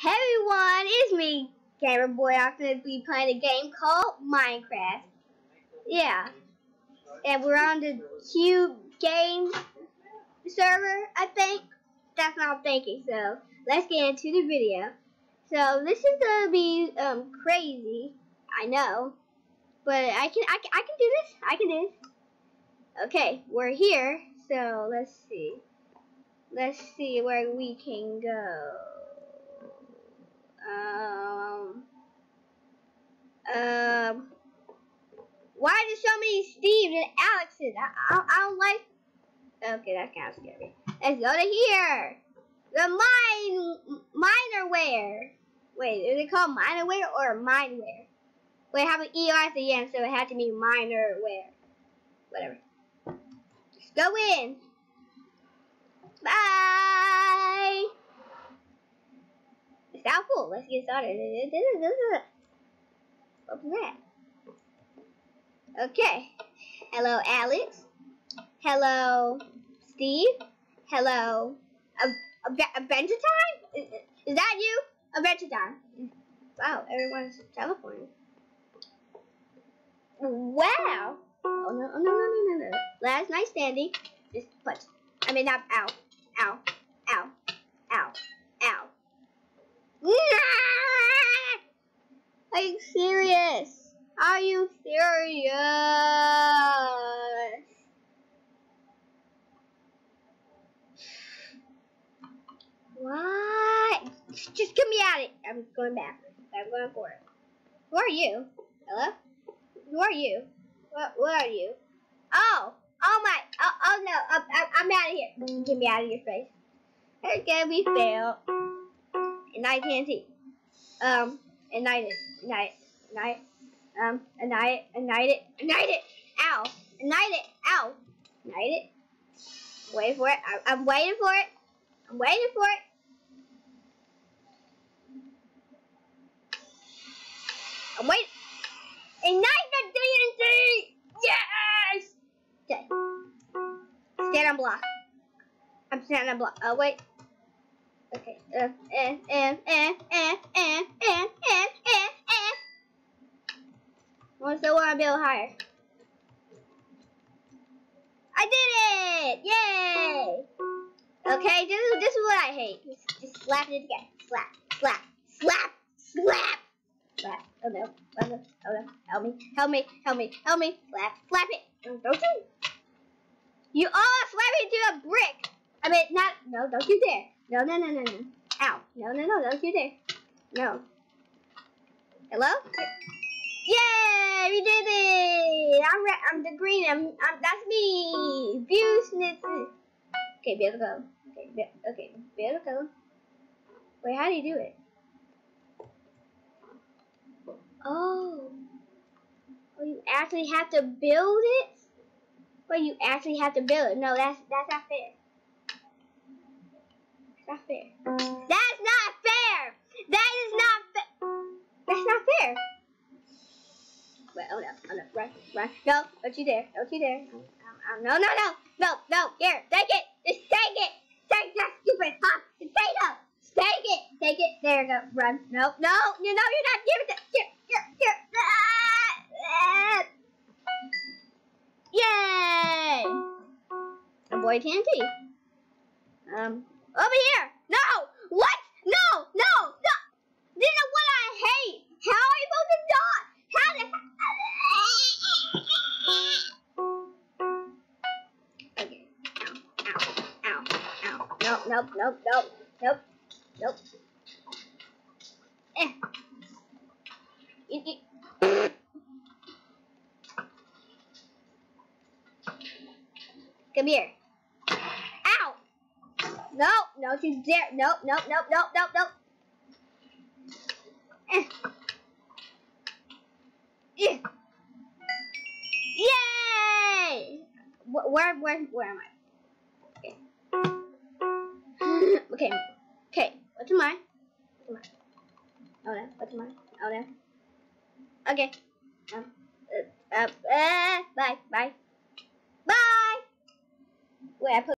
Hey everyone, it's me, Gamer Boy. I'm going to be playing a game called Minecraft. Yeah. And we're on the Cube Game server, I think. That's what I'm thinking. So, let's get into the video. So, this is going to be crazy. I know. But I can do this. I can do this. Okay, we're here. So, let's see. Let's see where we can go. Why are there so many Steves and Alexes? I don't like. Okay, that's kind of scary. Let's go to here. The minerware. Wait, is it called minerware or mineware? Wait, have an ER at the end, so it had to be minerware. Whatever. Just go in. Bye. It's now full. Let's get started. What's that? Okay. Hello, Alex. Hello, Steve. Hello, Adventure Time? Is that you? Adventure Time. Wow, everyone's teleporting. Wow. Oh no. Last night standing. Just punch. I mean, not ow. Ow. Ow. Ow. Ow. Are you serious? Are you serious? What? Just get me out of it. I'm going backwards. I'm going forward. Who are you? Hello? Who are you? What are you? Oh my. Oh no. I'm out of here. Get me out of your face. Okay, we failed. And I can't see. Ignited. Ow. Ignited. Ow. Ignited. Wait for it. I'm waiting for it. I'm waiting for it. I'm waiting. Ignite the TNT! Yes! Okay. Stand on block. I'm standing on block. Oh, wait. Okay. I still want to build higher. I did it! Yay! Okay, this is what I hate. Just slap it again. Slap. Oh no. Help me. Slap it. Don't you? You all slap it into a brick. I mean, not. No, don't you dare. No. Ow. No, don't you dare. No. Hello? Yay! We did it! I'm the green. That's me. View snitches. Okay, be able to go. Okay, be able to go. Wait, how do you do it? Oh, you actually have to build it? Well, you actually have to build it. No, that's not fair. That's not fair. That's not fair. That is not fair. That's not fair. Wait, oh no, run. No, don't you dare. No. Here, take it. Just take it. Take that stupid potato. Take it. There you go. Run. No, you're not giving it. Here. Yay! Avoid TNT. Over here. No. What? No. This is what I hate. How are you supposed to dodge? How the? Okay. Ow. Nope. Come here. Ow! No, don't you dare. Nope. Yay! Where am I? Okay. Okay. What's mine? Oh no. What's mine? Oh no. Okay. Bye. Wait, I put